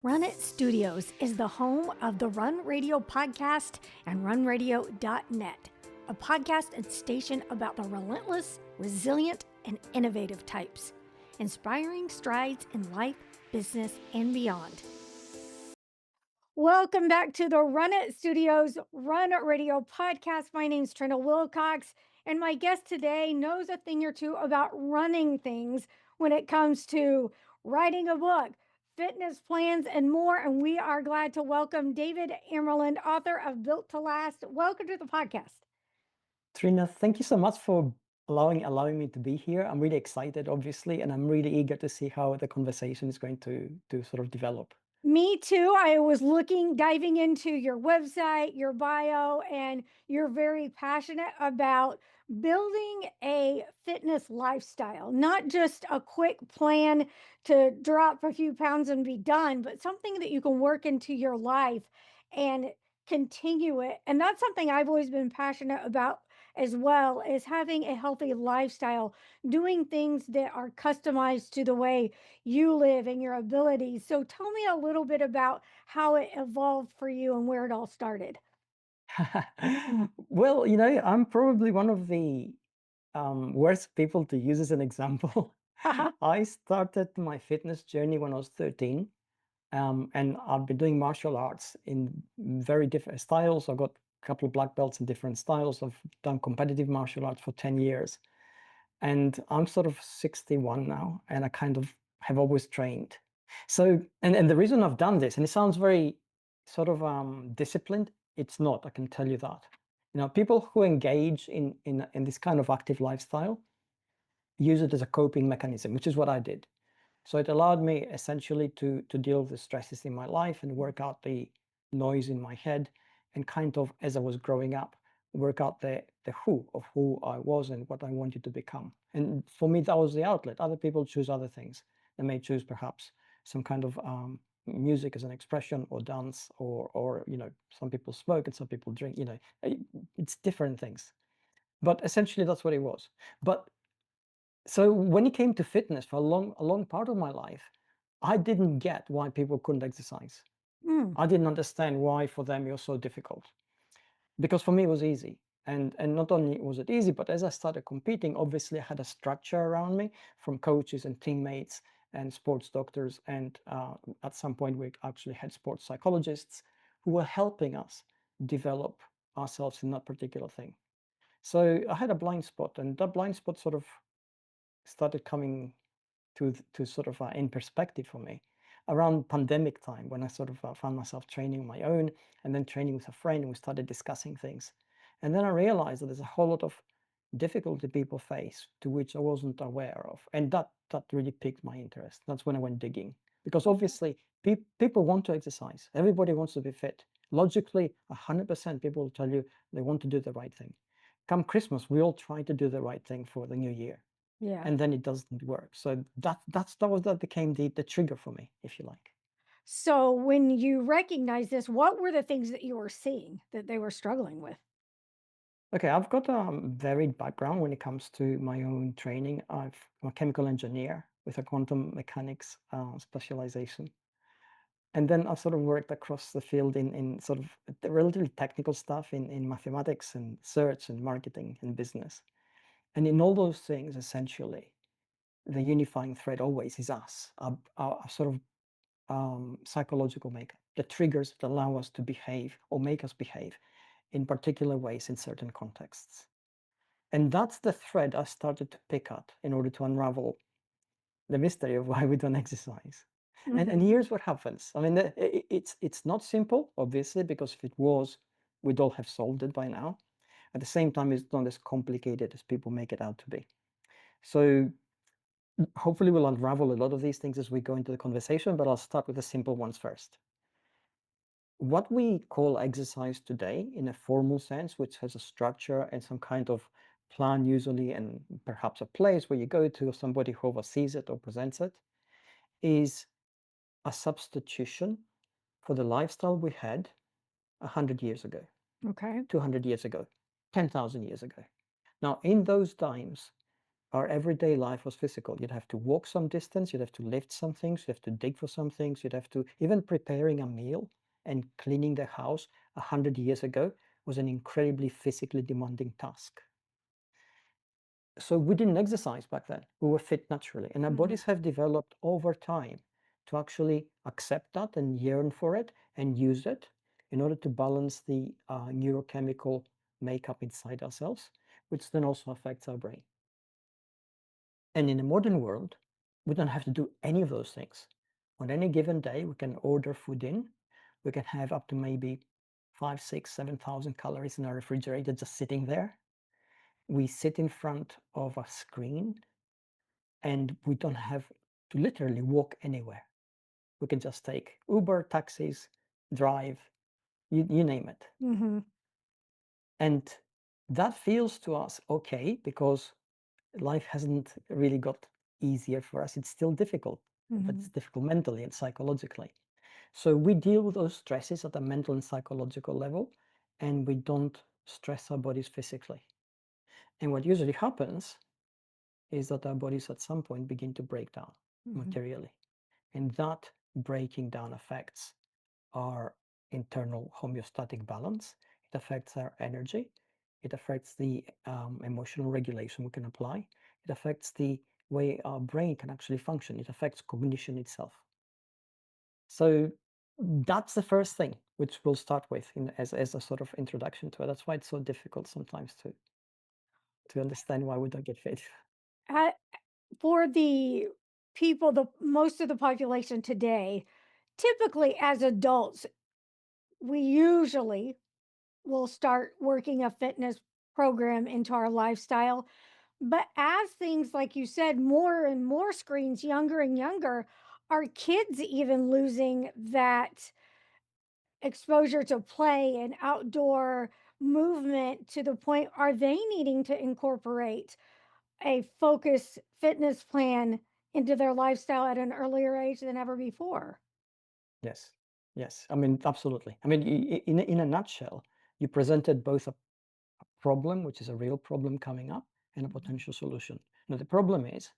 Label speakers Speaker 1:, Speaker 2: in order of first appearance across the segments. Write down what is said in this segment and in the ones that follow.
Speaker 1: Run It Studios is the home of the Run Radio podcast and runradio.net, a podcast and station about the relentless, resilient, and innovative types, inspiring strides in life, business, and beyond. Welcome back to the Run It Studios Run Radio podcast. My name's Trina Wilcox, and my guest today knows a thing or two about running things when it comes to writing a book, fitness plans, and more. And we are glad to welcome David Amerland, author of Built to Last. Welcome to the podcast.
Speaker 2: Trina, thank you so much for allowing me to be here. I'm really excited, obviously, and I'm really eager to see how the conversation is going to sort of develop.
Speaker 1: Me too. I was diving into your website, your bio, and you're very passionate about building a fitness lifestyle, not just a quick plan to drop a few pounds and be done, but something that you can work into your life and continue it. And that's something I've always been passionate about as well, is having a healthy lifestyle, doing things that are customized to the way you live and your abilities. So tell me a little bit about how it evolved for you and where it all started.
Speaker 2: Well, I'm probably one of the worst people to use as an example.
Speaker 1: Uh-huh.
Speaker 2: I started my fitness journey when I was 13, and I've been doing martial arts in very different styles. I've got a couple of black belts in different styles. I've done competitive martial arts for 10 years. And I'm sort of 61 now, and I kind of have always trained. So, and the reason I've done this, and it sounds very sort of disciplined, it's not, I can tell you that. People who engage in this kind of active lifestyle use it as a coping mechanism, which is what I did. So it allowed me essentially to deal with the stresses in my life and work out the noise in my head, and kind of, as I was growing up, work out the who of who I was and what I wanted to become. And for me, that was the outlet. Other people choose other things. They may choose perhaps some kind of music as an expression, or dance, or some people smoke and some people drink. It's different things. But essentially, that's what it was. But so when it came to fitness, for a long part of my life, I didn't get why people couldn't exercise.
Speaker 1: Mm.
Speaker 2: I didn't understand why for them it was so difficult. Because for me it was easy. And not only was it easy, but as I started competing, obviously I had a structure around me from coaches and teammates and sports doctors. And at some point we actually had sports psychologists who were helping us develop ourselves in that particular thing. So I had a blind spot, and that blind spot sort of started coming to sort of in perspective for me around pandemic time, when I sort of found myself training on my own, and then training with a friend, and we started discussing things. And then I realized that there's a whole lot of difficulty people face to which I wasn't aware of, and that really piqued my interest. That's when I went digging, because obviously people want to exercise. Everybody wants to be fit. Logically, 100% people will tell you they want to do the right thing. Come Christmas, we all try to do the right thing for the new year,
Speaker 1: Yeah.
Speaker 2: and then it doesn't work. So that became the trigger for me, if you like.
Speaker 1: So when you recognize this, what were the things that you were seeing that they were struggling with?
Speaker 2: Okay, I've got a varied background when it comes to my own training. I'm a chemical engineer with a quantum mechanics specialization. And then I've sort of worked across the field in sort of the relatively technical stuff in mathematics and search and marketing and business. And in all those things, essentially, the unifying thread always is us, our sort of psychological makeup, the triggers that allow us to behave or make us behave in particular ways in certain contexts. And that's the thread I started to pick at in order to unravel the mystery of why we don't exercise. And
Speaker 1: Mhm.
Speaker 2: here's what happens. I mean, it's not simple, obviously, because if it was, we'd all have solved it by now. At the same time, it's not as complicated as people make it out to be. So hopefully we'll unravel a lot of these things as we go into the conversation, but I'll start with the simple ones first. What we call exercise today, in a formal sense, which has a structure and some kind of plan usually, and perhaps a place where you go to, or somebody who oversees it or presents it, is a substitution for the lifestyle we had 100 years ago,
Speaker 1: Okay.
Speaker 2: 200 years ago, 10,000 years ago. Now, in those times, our everyday life was physical. You'd have to walk some distance, you'd have to lift some things, you have to dig for some things, you'd have to, even preparing a meal and cleaning the house 100 years ago was an incredibly physically demanding task. So we didn't exercise back then. We were fit naturally. And our
Speaker 1: Mhm.
Speaker 2: bodies have developed over time to actually accept that and yearn for it and use it in order to balance the neurochemical makeup inside ourselves, which then also affects our brain. And in the modern world, we don't have to do any of those things. On any given day, we can order food in. We can have up to maybe 5, 6, 7,000 calories in our refrigerator just sitting there. We sit in front of a screen and we don't have to literally walk anywhere. We can just take Uber, taxis, drive, you name it.
Speaker 1: Mhm.
Speaker 2: And that feels to us okay because life hasn't really got easier for us. It's still difficult, but it's
Speaker 1: Mhm.
Speaker 2: difficult mentally and psychologically. So we deal with those stresses at a mental and psychological level, and we don't stress our bodies physically. And what usually happens is that our bodies at some point begin to break down
Speaker 1: Mhm.
Speaker 2: materially. And that breaking down affects our internal homeostatic balance. It affects our energy. It affects the emotional regulation we can apply. It affects the way our brain can actually function. It affects cognition itself. So that's the first thing which we'll start with as a sort of introduction to it. That's why it's so difficult sometimes to understand why we don't get fit.
Speaker 1: Uh, for the people, the most of the population today, typically as adults, we usually will start working a fitness program into our lifestyle. But as things, like you said, more and more screens, younger and younger, are kids even losing that exposure to play and outdoor movement to the point, are they needing to incorporate a focused fitness plan into their lifestyle at an earlier age than ever before?
Speaker 2: Yes, yes. I mean, absolutely. I mean, in a nutshell, you presented both a problem, which is a real problem coming up, and a
Speaker 1: Mhm.
Speaker 2: potential solution. Now, the problem is,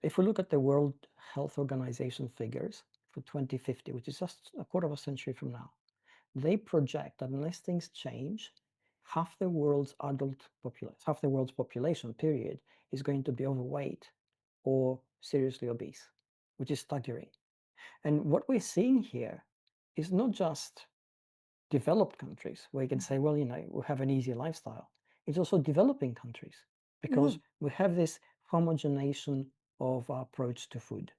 Speaker 2: if we look at the World Health Organization figures for 2050, which is just a quarter of a century from now, they project that unless things change, half the world's population, period, is going to be overweight or seriously obese, which is staggering. And what we're seeing here is not just developed countries where you can say, well, we have an easier lifestyle. It's also developing countries because
Speaker 1: Mm,
Speaker 2: we have this homogenization of our approach to food,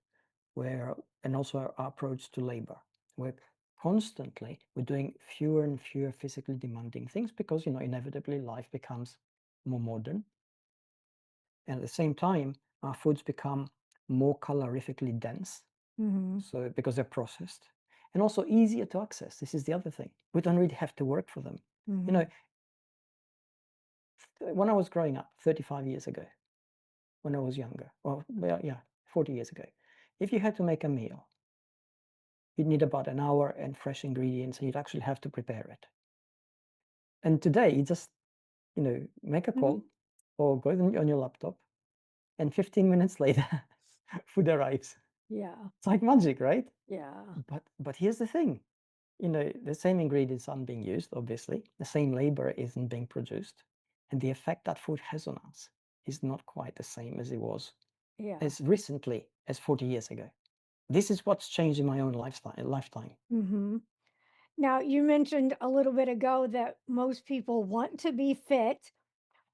Speaker 2: and also our approach to labor. Where constantly we're doing fewer and fewer physically demanding things because inevitably life becomes more modern, and at the same time our foods become more calorifically dense,
Speaker 1: mhm,
Speaker 2: so because they're processed, and also easier to access. This is the other thing. We don't really have to work for them. You know,
Speaker 1: mhm,
Speaker 2: when I was growing up 35 years ago, when I was younger, well, yeah, 40 years ago, if you had to make a meal, you'd need about an hour and fresh ingredients, and you'd actually have to prepare it. And today, you just, make a call
Speaker 1: mhm.
Speaker 2: or go on your laptop, and 15 minutes later, food arrives.
Speaker 1: Yeah,
Speaker 2: It's like magic, right?
Speaker 1: yeah,
Speaker 2: But here's the thing. The same ingredients aren't being used, obviously. The same labor isn't being produced. And the effect that food has on us is not quite the same as it was
Speaker 1: yeah.
Speaker 2: as recently as 40 years ago. This is what's changed in my own lifetime.
Speaker 1: Mhm. Now, you mentioned a little bit ago that most people want to be fit,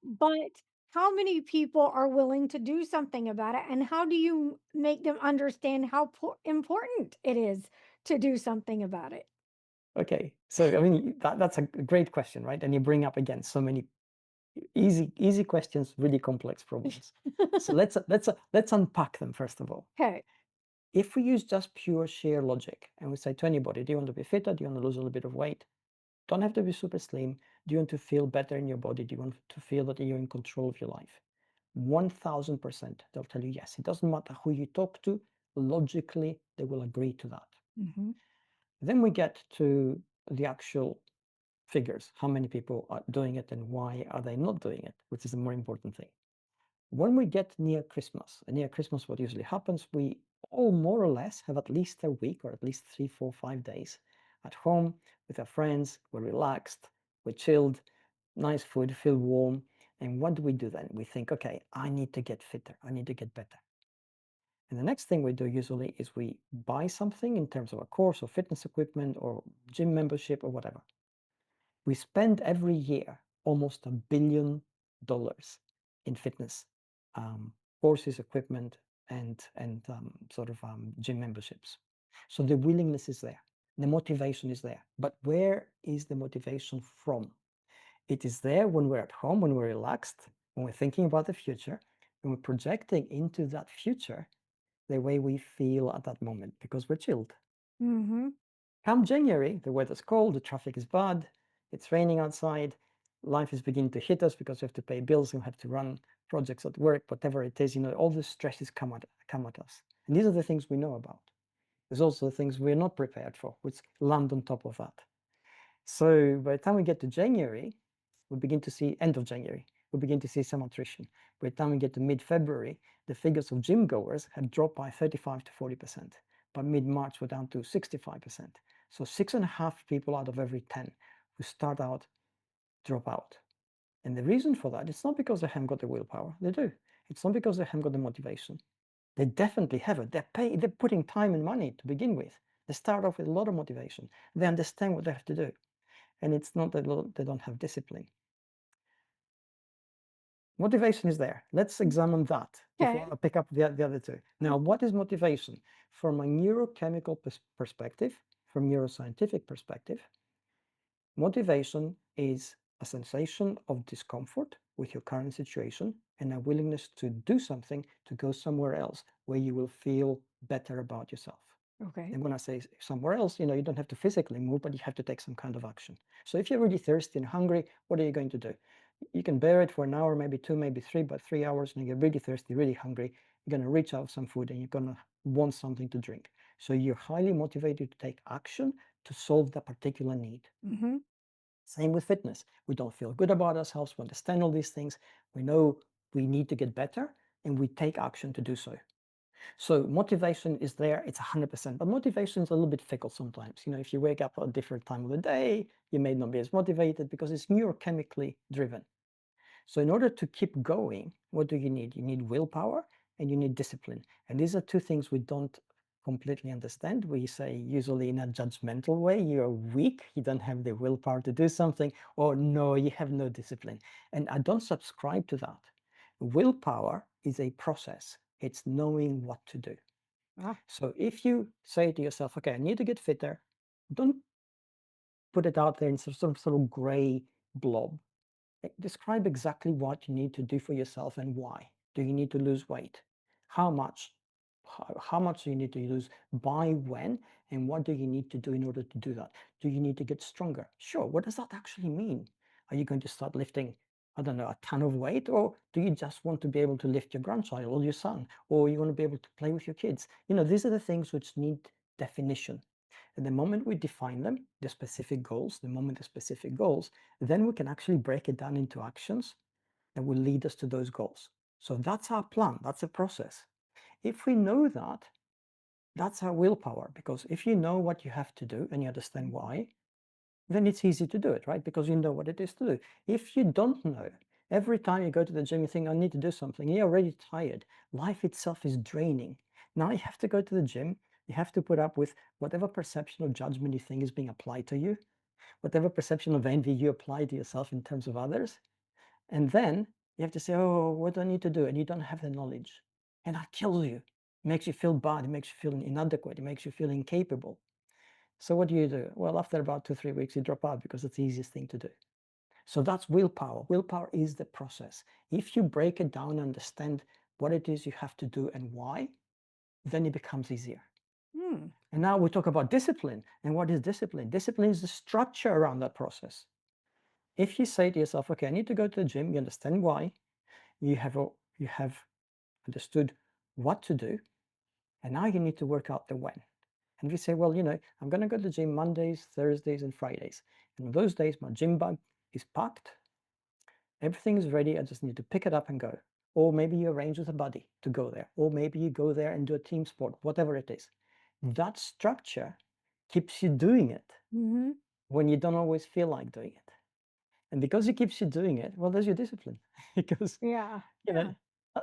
Speaker 1: but how many people are willing to do something about it? And how do you make them understand how important it is to do something about it?
Speaker 2: Okay, so I mean that's a great question, right? And you bring up again so many easy questions, really complex problems. So let's unpack them first of all.
Speaker 1: Okay.
Speaker 2: If we use just pure sheer logic and we say to anybody, do you want to be fitter? Do you want to lose a little bit of weight? Don't have to be super slim. Do you want to feel better in your body? Do you want to feel that you're in control of your life? 1000%, they'll tell you yes. It doesn't matter who you talk to, logically, they will agree to that.
Speaker 1: Mhm,
Speaker 2: Then we get to the actual figures. How many people are doing it and why are they not doing it, which is the more important thing. When we get near Christmas, and near Christmas, what usually happens, we all more or less have at least a week or at least 3, 4, 5 days at home with our friends. We're relaxed, we're chilled, nice food, feel warm. And what do we do then? We think, okay, I need to get fitter, I need to get better. And the next thing we do usually is we buy something in terms of a course or fitness equipment or gym membership or whatever. We spend every year almost $1 billion in fitness courses, equipment, and gym memberships. So the willingness is there, the motivation is there. But where is the motivation from? It is there when we're at home, when we're relaxed, when we're thinking about the future, when we're projecting into that future the way we feel at that moment because we're chilled.
Speaker 1: Mm-hmm.
Speaker 2: Come January, the weather's cold, the traffic is bad, it's raining outside, life is beginning to hit us because we have to pay bills and we have to run projects at work, whatever it is, all the stresses come at us. And these are the things we know about. There's also the things we're not prepared for, which land on top of that. So by the time we get to January, we begin to see, end of January, we begin to see some attrition. By the time we get to mid-February, the figures of gym goers had dropped by 35 to 40%. By mid-March, we're down to 65%. So 6.5 people out of every 10 who start out drop out. And the reason for that, it's not because they haven't got the willpower. They do. It's not because they haven't got the motivation. They definitely have it. They're putting time and money to begin with. They start off with a lot of motivation. They understand what they have to do. And it's not that they don't have discipline. Motivation is there. Let's examine that before
Speaker 1: Okay.
Speaker 2: I pick up the other two. Now, what is motivation? From a neurochemical perspective, from neuroscientific perspective, motivation is a sensation of discomfort with your current situation and a willingness to do something to go somewhere else where you will feel better about yourself.
Speaker 1: Okay.
Speaker 2: And when I say somewhere else, you don't have to physically move, but you have to take some kind of action. So if you're really thirsty and hungry, what are you going to do? You can bear it for an hour, maybe two, maybe three, but 3 hours, and you get really thirsty, really hungry, you're going to reach out some food and you're going to want something to drink. So you're highly motivated to take action to solve that particular need.
Speaker 1: Mm-hmm.
Speaker 2: Same with fitness. We don't feel good about ourselves. We understand all these things. We know we need to get better and we take action to do so. So motivation is there, it's 100%, but motivation is a little bit fickle sometimes. If you wake up at a different time of the day, you may not be as motivated because it's neurochemically driven. So in order to keep going, what do you need? You need willpower and you need discipline. And these are two things we don't completely understand. We say usually in a judgmental way, you're weak, you don't have the willpower to do something, or no, you have no discipline. And I don't subscribe to that. Willpower is a process. It's knowing what to do.
Speaker 1: Ah.
Speaker 2: So if you say to yourself, okay, I need to get fitter, don't put it out there in some sort of gray blob. Describe exactly what you need to do for yourself and why. Do you need to lose weight? How much? How much do you need to lose? By when? And what do you need to do in order to do that? Do you need to get stronger? Sure. What does that actually mean? Are you going to start lifting, I don't know, a ton of weight? Or do you just want to be able to lift your grandchild or your son? Or you want to be able to play with your kids? These are the things which need definition. And the moment we define them, the specific goals, then we can actually break it down into actions that will lead us to those goals. So that's our plan, that's a process. If we know that, that's our willpower, because if you know what you have to do and you understand why, then it's easy to do it, right? Because you know what it is to do. If you don't know, every time you go to the gym, you think, I need to do something, you're already tired. Life itself is draining. Now you have to go to the gym, you have to put up with whatever perception or judgment you think is being applied to you, whatever perception of envy you apply to yourself in terms of others. And then you have to say, oh, what do I need to do? And you don't have the knowledge. And that kills you. It makes you feel bad. It makes you feel inadequate. It makes you feel incapable. So what do? Well, after about 2, 3 weeks, you drop out because it's the easiest thing to do. So that's willpower. Willpower is the process. If you break it down and understand what it is you have to do and why, then it becomes easier.
Speaker 1: Hmm.
Speaker 2: And now we talk about discipline. And what is discipline? Discipline is the structure around that process. If you say to yourself, okay, I need to go to the gym, you understand why, you have understood what to do, and now you need to work out the when. And we say, well, I'm going to go to the gym Mondays, Thursdays, and Fridays. And on those days, my gym bag is packed, everything is ready, I just need to pick it up and go. or maybe you arrange with a buddy to go there, or maybe you go there and do a team sport, whatever it is. That structure keeps you doing it
Speaker 1: Mm-hmm.
Speaker 2: when you don't always feel like doing it. And because it keeps you doing it, well, there's your discipline. Because,
Speaker 1: Yeah.
Speaker 2: you
Speaker 1: Yeah.
Speaker 2: know,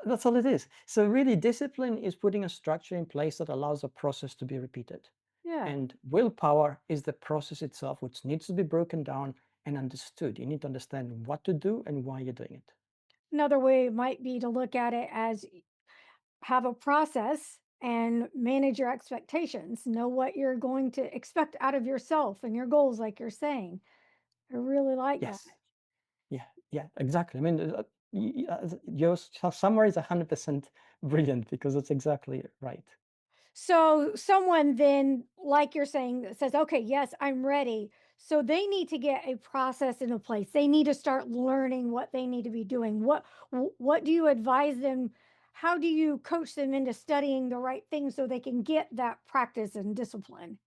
Speaker 2: that's all it is. So really, discipline is putting a structure in place that allows a process to be repeated.
Speaker 1: Yeah.
Speaker 2: And willpower is the process itself, which needs to be broken down and understood. You need to understand what to do and why you're doing it.
Speaker 1: Another way might be to look at it as have a process and manage your expectations. Know what you're going to expect out of yourself and your goals, like you're saying. I really like that.
Speaker 2: Yes. Yeah. Yeah. Exactly. I mean, your summary is 100% brilliant because that's exactly right.
Speaker 1: So, someone then, like you're saying, that says, okay, yes, I'm ready. So, they need to get a process into place. They need to start learning what they need to be doing. What do you advise them? How do you coach them into studying the right things so they can get that practice and discipline?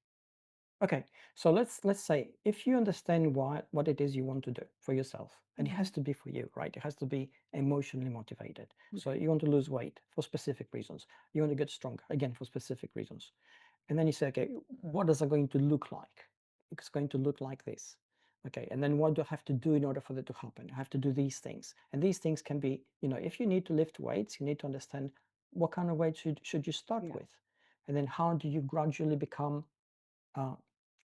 Speaker 2: Okay, so let's say if you understand what it is you want to do for yourself, and it has
Speaker 1: Mhm.
Speaker 2: to be for you, right? It has to be emotionally motivated. So
Speaker 1: Okay.
Speaker 2: you want to lose weight for specific reasons. You want to get stronger, again, for specific reasons. And then you say, okay, what is it going to look like? It's going to look like this. Okay, and then what do I have to do in order for that to happen? I have to do these things. And these things can be, if you need to lift weights, you need to understand what kind of weight should you start
Speaker 1: Yeah.
Speaker 2: with? And then how do you gradually become uh,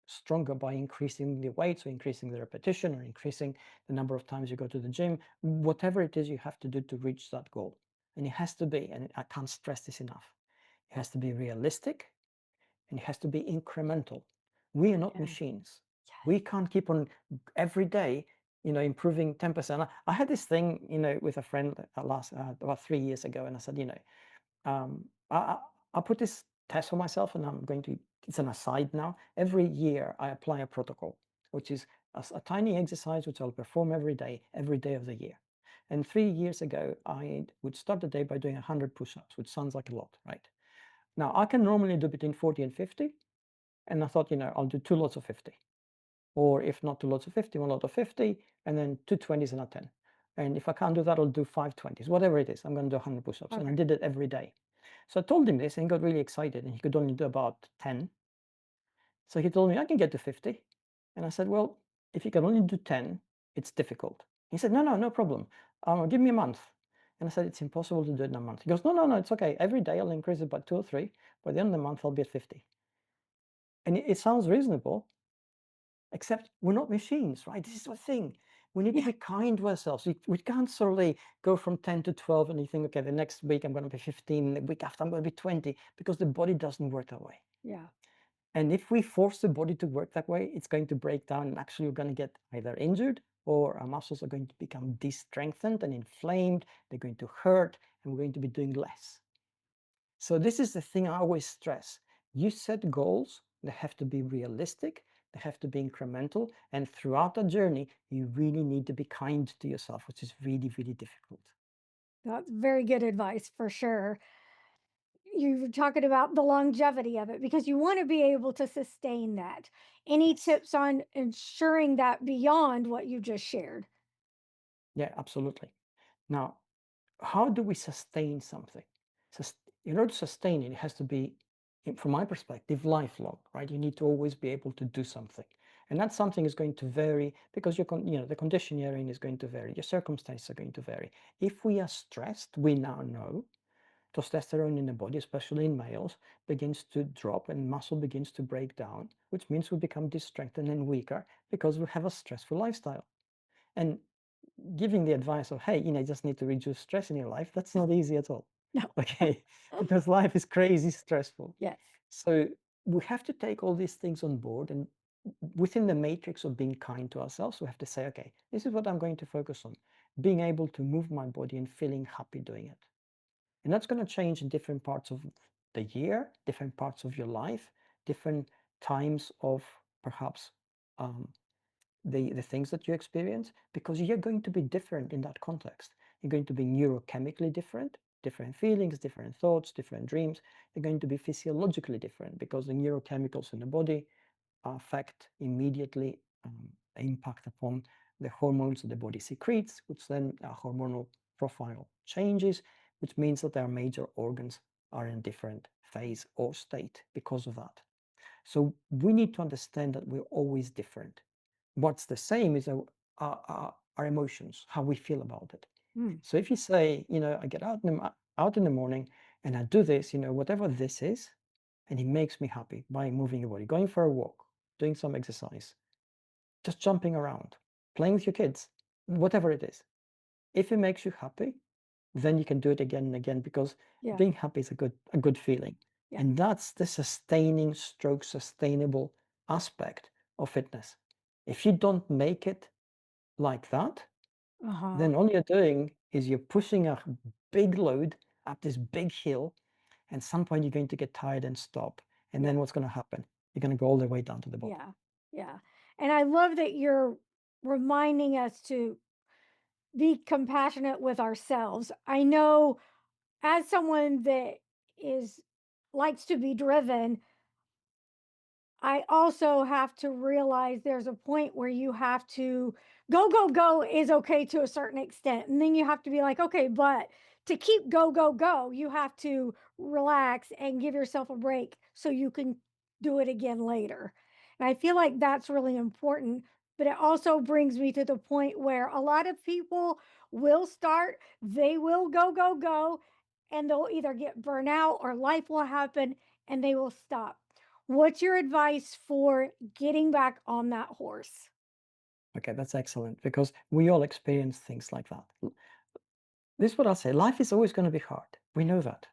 Speaker 2: stronger by increasing the weights or increasing the repetition or increasing the number of times you go to the gym, whatever it is you have to do to reach that goal. And it has to be, and I can't stress this enough, it has to be realistic and it has to be incremental. We are not
Speaker 1: Yeah.
Speaker 2: machines.
Speaker 1: Yes.
Speaker 2: We can't keep on every day, improving 10%. I had this thing, with a friend about 3 years ago, and I said, I put this test for myself, and I'm going to, it's an aside now. Every year, I apply a protocol, which is a tiny exercise which I'll perform every day of the year. And 3 years ago, I would start the day by doing 100 push ups, which sounds like a lot, right? Now, I can normally do between 40 and 50. And I thought, I'll do two lots of 50. Or if not two lots of 50, one lot of 50, and then two 20s and a 10. And if I can't do that, I'll do five 20s, whatever it is. I'm going to do 100 push ups. And I
Speaker 1: Okay.
Speaker 2: did it every day. So I told him this and he got really excited and he could only do about 10. So he told me, I can get to 50. And I said, well, if you can only do 10, it's difficult. He said, no, no, no problem. Give me a month. And I said, it's impossible to do it in a month. He goes, no, no, no, it's okay. Every day I'll increase it by two or three. By the end of the month, I'll be at 50. And it sounds reasonable, except we're not machines, right? This is the thing. We need to
Speaker 1: Yeah.
Speaker 2: be kind to ourselves. We can't solely go from 10 to 12 and you think, okay, the next week I'm going to be 15, the week after I'm going to be 20, because the body doesn't work that way.
Speaker 1: Yeah.
Speaker 2: And if we force the body to work that way, it's going to break down and actually we're going to get either injured or our muscles are going to become de-strengthened and inflamed. They're going to hurt and we're going to be doing less. So this is the thing I always stress. You set goals, they have to be realistic, they have to be incremental, and throughout the journey, you really need to be kind to yourself, which is really, really difficult.
Speaker 1: That's very good advice for sure. You were talking about the longevity of it because you want to be able to sustain that. Any
Speaker 2: Yes.
Speaker 1: tips on ensuring that beyond what you just shared?
Speaker 2: Yeah, absolutely. Now, how do we sustain something? In order to sustain it, it has to be, from my perspective, lifelong, right? You need to always be able to do something. And that something is going to vary because the condition you're in is going to vary. Your circumstances are going to vary. If we are stressed, we now know testosterone in the body, especially in males, begins to drop and muscle begins to break down, which means we become disstrengthened and weaker because we have a stressful lifestyle. And giving the advice of, hey, you just need to reduce stress in your life, that's not easy at all.
Speaker 1: No.
Speaker 2: Okay, because life is crazy stressful.
Speaker 1: Yes.
Speaker 2: So we have to take all these things on board and within the matrix of being kind to ourselves, we have to say, okay, this is what I'm going to focus on, being able to move my body and feeling happy doing it. And that's going to change in different parts of the year, different parts of your life, different times of perhaps um, the things that you experience, because you're going to be different in that context. You're going to be neurochemically different, different feelings, different thoughts, different dreams. They're going to be physiologically different because the neurochemicals in the body affect immediately, impact upon the hormones that the body secretes, which then are hormonal profile changes, which means that their major organs are in a different phase or state because of that. So we need to understand that we're always different. What's the same is our emotions, how we feel about it.
Speaker 1: Mm,
Speaker 2: So if you say, I get out in the morning and I do this, whatever this is, and it makes me happy by moving your body, going for a walk, doing some exercise, just jumping around, playing with your kids, whatever it is. If it makes you happy, then you can do it again and again because
Speaker 1: yeah,
Speaker 2: being happy is a good feeling.
Speaker 1: yeah.
Speaker 2: And that's the sustaining stroke sustainable aspect of fitness. If you don't make it like that,
Speaker 1: Uh-huh.
Speaker 2: then all you're doing is you're pushing a big load up this big hill, and some point you're going to get tired and stop. And
Speaker 1: Yeah.
Speaker 2: then what's going to happen? You're going to go all the way down to the bottom.
Speaker 1: Yeah. Yeah. And I love that you're reminding us to be compassionate with ourselves. I know as someone that is likes to be driven, I also have to realize there's a point where you have to go, go, go is okay to a certain extent. And then you have to be like, okay, but to keep go, go, go, you have to relax and give yourself a break so you can do it again later. And I feel like that's really important. But it also brings me to the point where a lot of people will start, they will go, go, go, and they'll either get burnout or life will happen and they will stop. What's your advice for getting back on that horse?
Speaker 2: Okay, that's excellent because we all experience things like that. This is what I'll say, life is always going to be hard. We know that.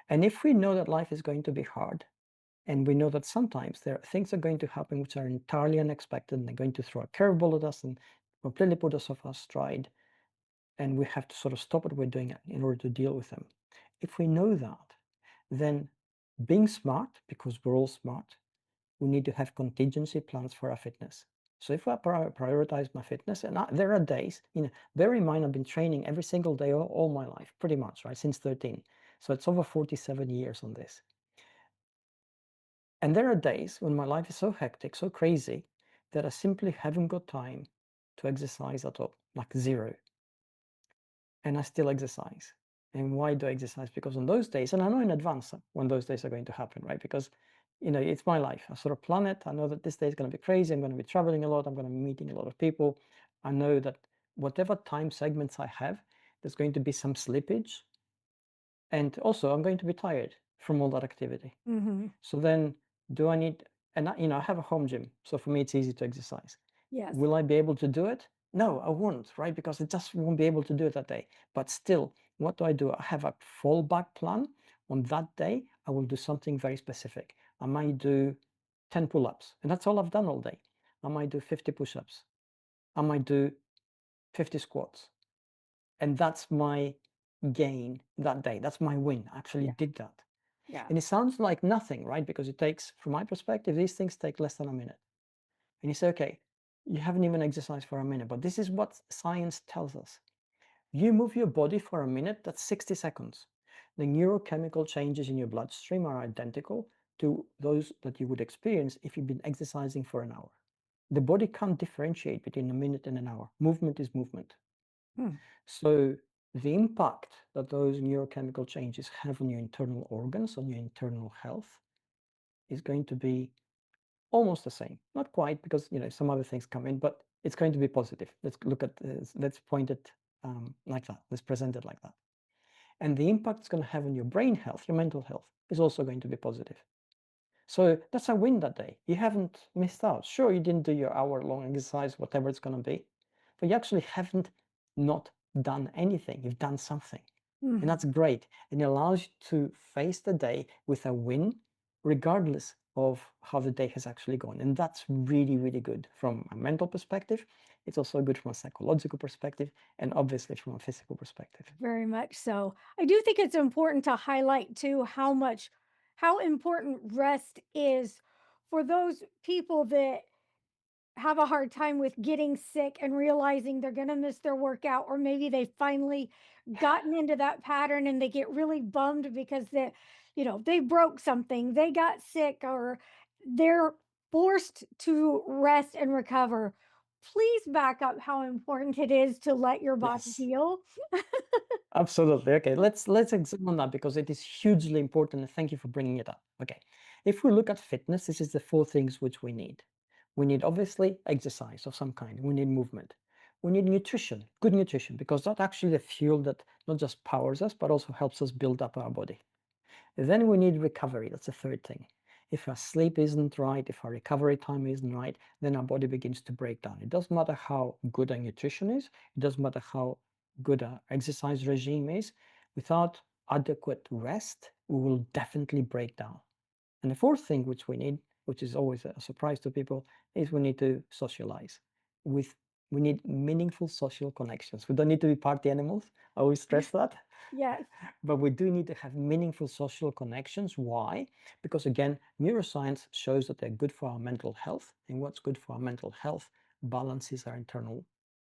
Speaker 2: And if we know that life is going to be hard, and we know that sometimes things are going to happen which are entirely unexpected, and they're going to throw a curveball at us and completely put us off our stride, and we have to sort of stop what we're doing in order to deal with them. If we know that, then being smart, because we're all smart, we need to have contingency plans for our fitness. So if I prioritize my fitness, and there are days, bear in mind, I've been training every single day all my life, pretty much, right, since 13. So it's over 47 years on this. And there are days when my life is so hectic, so crazy, that I simply haven't got time to exercise at all, like zero. And I still exercise. And why do I exercise? Because on those days, and I know in advance when those days are going to happen, right? Because it's my life. I sort of plan it. I know that this day is going to be crazy. I'm going to be traveling a lot. I'm going to be meeting a lot of people. I know that whatever time segments I have, there's going to be some slippage. And also, I'm going to be tired from all that activity.
Speaker 1: Mhm.
Speaker 2: So then, do I need, and I have a home gym. So for me, it's easy to exercise.
Speaker 1: Yes.
Speaker 2: Will I be able to do it? No, I won't, right? Because I just won't be able to do it that day. But still, what do? I have a fallback plan. On that day, I will do something very specific. I might do 10 pull-ups, and that's all I've done all day. I might do 50 push-ups. I might do 50 squats. And that's my gain that day. That's my win. I actually
Speaker 1: Yeah.
Speaker 2: did that.
Speaker 1: Yeah.
Speaker 2: And it sounds like nothing, right? Because it takes, from my perspective, these things take less than a minute. And you say, okay, you haven't even exercised for a minute, but this is what science tells us. You move your body for a minute, that's 60 seconds. The neurochemical changes in your bloodstream are identical to those that you would experience if you've been exercising for an hour. The body can't differentiate between a minute and an hour. Movement is movement.
Speaker 1: Hmm.
Speaker 2: So the impact that those neurochemical changes have on your internal organs, on your internal health, is going to be almost the same. Not quite, because some other things come in, but it's going to be positive. Let's look at this. Let's point it like that. Let's present it like that. And the impact it's going to have on your brain health, your mental health, is also going to be positive. So that's a win that day. You haven't missed out. Sure, you didn't do your hour-long exercise, whatever it's going to be, but you actually haven't not done anything. You've done something. And
Speaker 1: Mhm.
Speaker 2: that's great. And it allows you to face the day with a win, regardless of how the day has actually gone. And that's really, really good from a mental perspective. It's also good from a psychological perspective, and obviously from a physical perspective.
Speaker 1: Very much so. I do think it's important to highlight too how important rest is for those people that have a hard time with getting sick and realizing they're going to miss their workout, or maybe they finally gotten into that pattern and they get really bummed because they broke something, they got sick, or they're forced to rest and recover. please back up how important it is to let your body
Speaker 2: Yes.
Speaker 1: heal.
Speaker 2: Absolutely. Okay, let's examine that because it is hugely important, and thank you for bringing it up. Okay, if we look at fitness, this is the four things which we need. We need obviously exercise of some kind. We need movement. We need nutrition, good nutrition, because that's actually the fuel that not just powers us, but also helps us build up our body. Then we need recovery. That's the third thing. If our sleep isn't right, if our recovery time isn't right, then our body begins to break down. It doesn't matter how good our nutrition is, it doesn't matter how good our exercise regime is. Without adequate rest, we will definitely break down. And the fourth thing which we need, which is always a surprise to people, is we need to socialize. With we need meaningful social connections. We don't need to be party animals. I always stress that.
Speaker 1: Yes.
Speaker 2: But we do need to have meaningful social connections. Why? Because again, neuroscience shows that they're good for our mental health. And what's good for our mental health balances our internal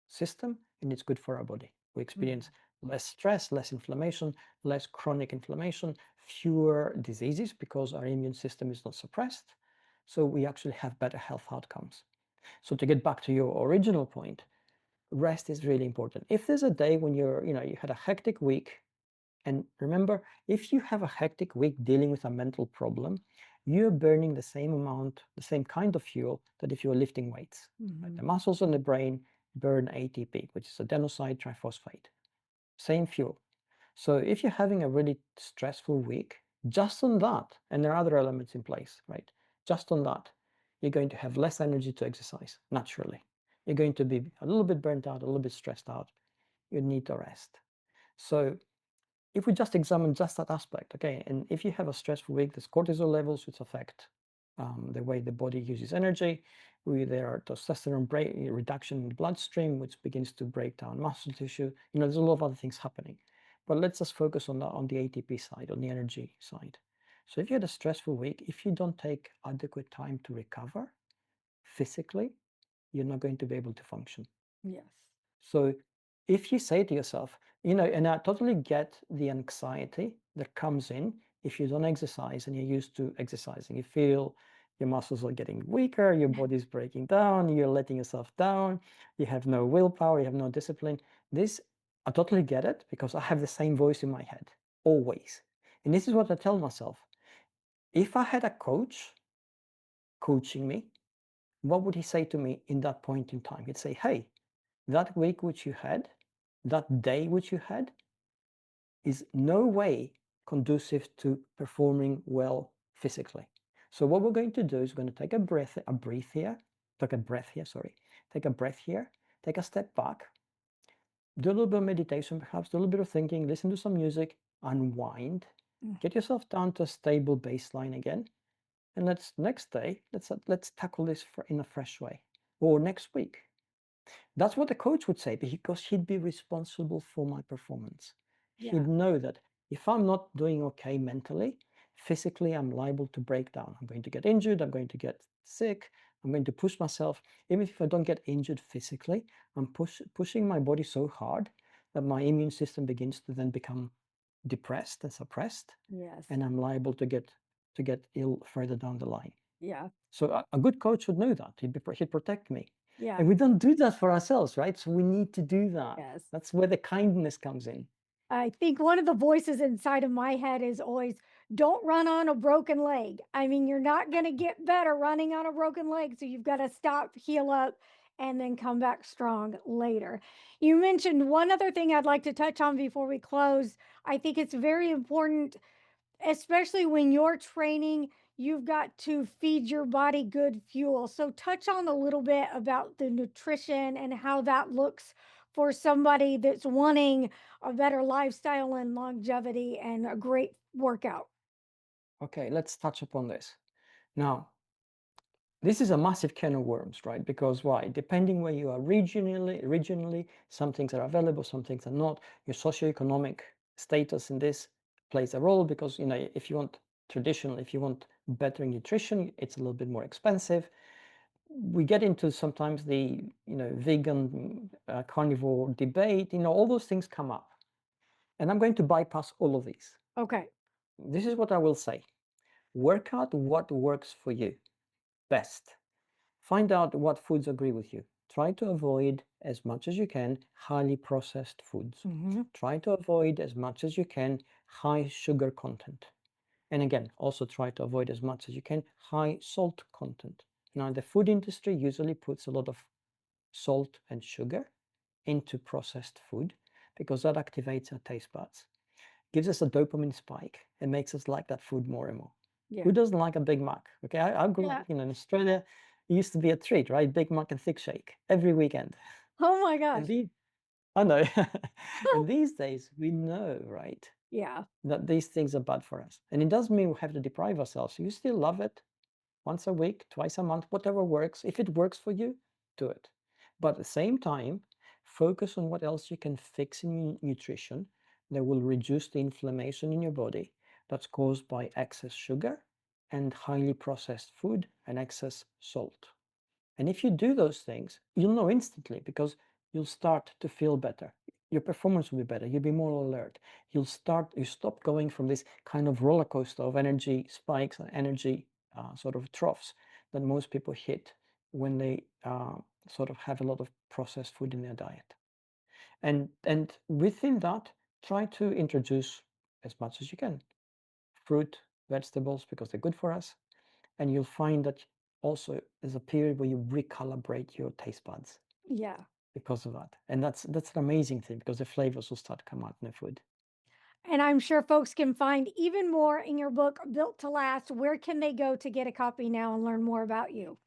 Speaker 2: system, and it's good for our body. We experience less stress, less inflammation, less chronic inflammation, fewer diseases because our immune system is not suppressed. So we actually have better health outcomes. So to get back to your original point, rest is really important. If there's a day when you had a hectic week, and remember, if you have a hectic week dealing with a mental problem, you're burning the same amount, the same kind of fuel that if you're lifting weights. Right? The muscles in the brain burn ATP, which is adenosine triphosphate. Same fuel. So if you're having a really stressful week, just on that, and there are other elements in place, right? Just on that, you're going to have less energy to exercise naturally. You're going to be a little bit burnt out, a little bit stressed out. You need to rest. So if we just examine just that aspect, okay, and if you have a stressful week, there's cortisol levels which affect the way the body uses energy. There are testosterone reduction in the bloodstream, which begins to break down muscle tissue. There's a lot of other things happening. But let's just focus on the ATP side, on the energy side. So if you had a stressful week, if you don't take adequate time to recover physically, you're not going to be able to function.
Speaker 1: Yes.
Speaker 2: So if you say to yourself, and I totally get the anxiety that comes in if you don't exercise and you're used to exercising. You feel your muscles are getting weaker, your body's breaking down, you're letting yourself down, you have no willpower, you have no discipline. This, I totally get it because I have the same voice in my head, always. And this is what I tell myself. If I had a coach coaching me, what would he say to me in that point in time? He'd say, hey, that week which you had, that day which you had, is no way conducive to performing well physically. So what we're going to do is we're going to take a breath here, take a breath here, take a step back, do a little bit of meditation, perhaps do a little bit of thinking, listen to some music, unwind, get yourself down to a stable baseline again, and next day let's tackle this in a fresh way, or next week. That's what the coach would say because he'd be responsible for my performance.
Speaker 1: Yeah.
Speaker 2: He'd know that if I'm not doing okay mentally, physically, I'm liable to break down. I'm going to get injured. I'm going to get sick. I'm going to push myself. Even if I don't get injured physically, I'm pushing my body so hard that my immune system begins to then become depressed and suppressed,
Speaker 1: Yes.
Speaker 2: and I'm liable to get ill further down the line.
Speaker 1: Yeah.
Speaker 2: So a good coach would know that. He'd protect me.
Speaker 1: Yeah.
Speaker 2: And we don't do that for ourselves, right? So we need to do that.
Speaker 1: Yes.
Speaker 2: That's where the kindness comes in.
Speaker 1: I think one of the voices inside of my head is always, don't run on a broken leg. I mean, you're not going to get better running on a broken leg. So you've got to stop, heal up, and then come back strong later. You mentioned one other thing I'd like to touch on before we close. I think it's very important, especially when you're training, you've got to feed your body good fuel. So, touch on a little bit about the nutrition and how that looks for somebody that's wanting a better lifestyle and longevity and a great workout.
Speaker 2: Okay, let's touch upon this. Now, this is a massive can of worms, right? Because why? Depending where you are regionally, some things are available, some things are not. Your socioeconomic status in this plays a role because, if you want if you want better nutrition, it's a little bit more expensive. We get into sometimes the vegan carnivore debate. All those things come up, and I'm going to bypass all of these.
Speaker 1: Okay.
Speaker 2: This is what I will say: work out what works for you best. Find out what foods agree with you. try to avoid as much as you can highly processed foods.
Speaker 1: Hmm.
Speaker 2: Try to avoid as much as you can high sugar content. And again, also try to avoid as much as you can high salt content. Now, the food industry usually puts a lot of salt and sugar into processed food because that activates our taste buds, gives us a dopamine spike, and makes us like that food more and more.
Speaker 1: Yeah.
Speaker 2: Who doesn't like a Big Mac? Okay, I grew up,
Speaker 1: Yeah.
Speaker 2: in Australia. It used to be a treat, right? Big Mac and thick shake every weekend.
Speaker 1: Oh my
Speaker 2: And
Speaker 1: gosh.
Speaker 2: I know, and these days we know, right,
Speaker 1: Yeah.
Speaker 2: that these things are bad for us. And it doesn't mean we have to deprive ourselves. You still love it once a week, twice a month, whatever works. If it works for you, do it. But at the same time, focus on what else you can fix in nutrition that will reduce the inflammation in your body that's caused by excess sugar and highly processed food and excess salt. And if you do those things, you'll know instantly because you'll start to feel better. Your performance will be better. You'll be more alert. You stop going from this kind of roller coaster of energy spikes and energy sort of troughs that most people hit when they sort of have a lot of processed food in their diet. And within that, try to introduce as much as you can fruit, vegetables, because they're good for us, and you'll find that also there's a period where you recalibrate your taste buds
Speaker 1: Yeah.
Speaker 2: because of that. And that's an amazing thing because the flavors will start to come out in the food.
Speaker 1: And I'm sure folks can find even more in your book, Built to Last. Where can they go to get a copy now and learn more about you?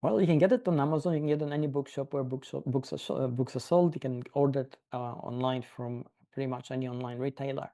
Speaker 2: Well, you can get it on Amazon. You can get it in any bookshop where books are sold. You can order it online from pretty much any online retailer.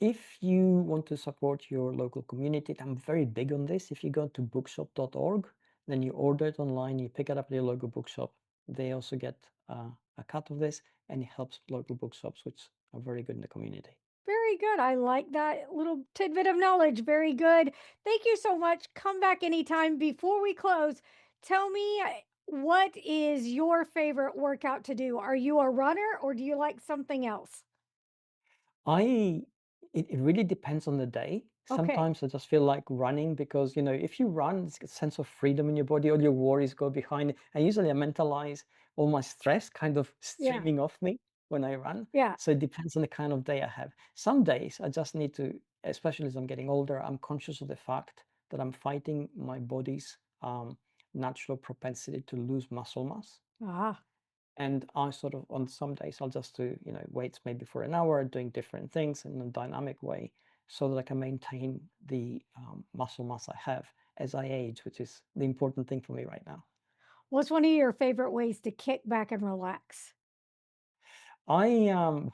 Speaker 2: If you want to support your local community, I'm very big on this. If you go to bookshop.org, then you order it online, you pick it up at your local bookshop. They also get a cut of this, and it helps local bookshops, which are very good in the community.
Speaker 1: Very good. I like that little tidbit of knowledge. Very good. Thank you so much. Come back anytime. Before we close, tell me what is your favorite workout to do? Are you a runner or do you like something else?
Speaker 2: I it really depends on the day.
Speaker 1: Okay.
Speaker 2: Sometimes I just feel like running because, if you run, it's a sense of freedom in your body, all your worries go behind it. And usually I mentalize all my stress kind of
Speaker 1: Yeah.
Speaker 2: streaming off me when I run.
Speaker 1: Yeah.
Speaker 2: So it depends on the kind of day I have. Some days I just need to, especially as I'm getting older, I'm conscious of the fact that I'm fighting my body's natural propensity to lose muscle mass.
Speaker 1: Ah.
Speaker 2: And I sort of, on some days, I'll just do, weights maybe for an hour, doing different things in a dynamic way so that I can maintain the muscle mass I have as I age, which is the important thing for me right now.
Speaker 1: What's one of your favorite ways to kick back and relax?
Speaker 2: I'm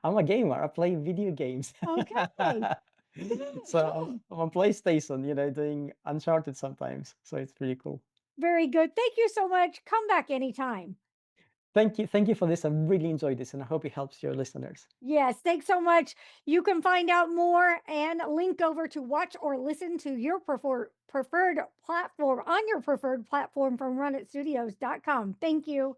Speaker 2: a gamer. I play video games.
Speaker 1: Okay.
Speaker 2: So I'm on PlayStation, doing Uncharted sometimes. So it's pretty cool.
Speaker 1: Very good. Thank you so much. Come back anytime.
Speaker 2: Thank you for this. I really enjoyed this, and I hope it helps your listeners.
Speaker 1: Yes, thanks so much. You can find out more and link over to watch or listen to your preferred platform on your preferred platform from runitstudios.com. Thank you.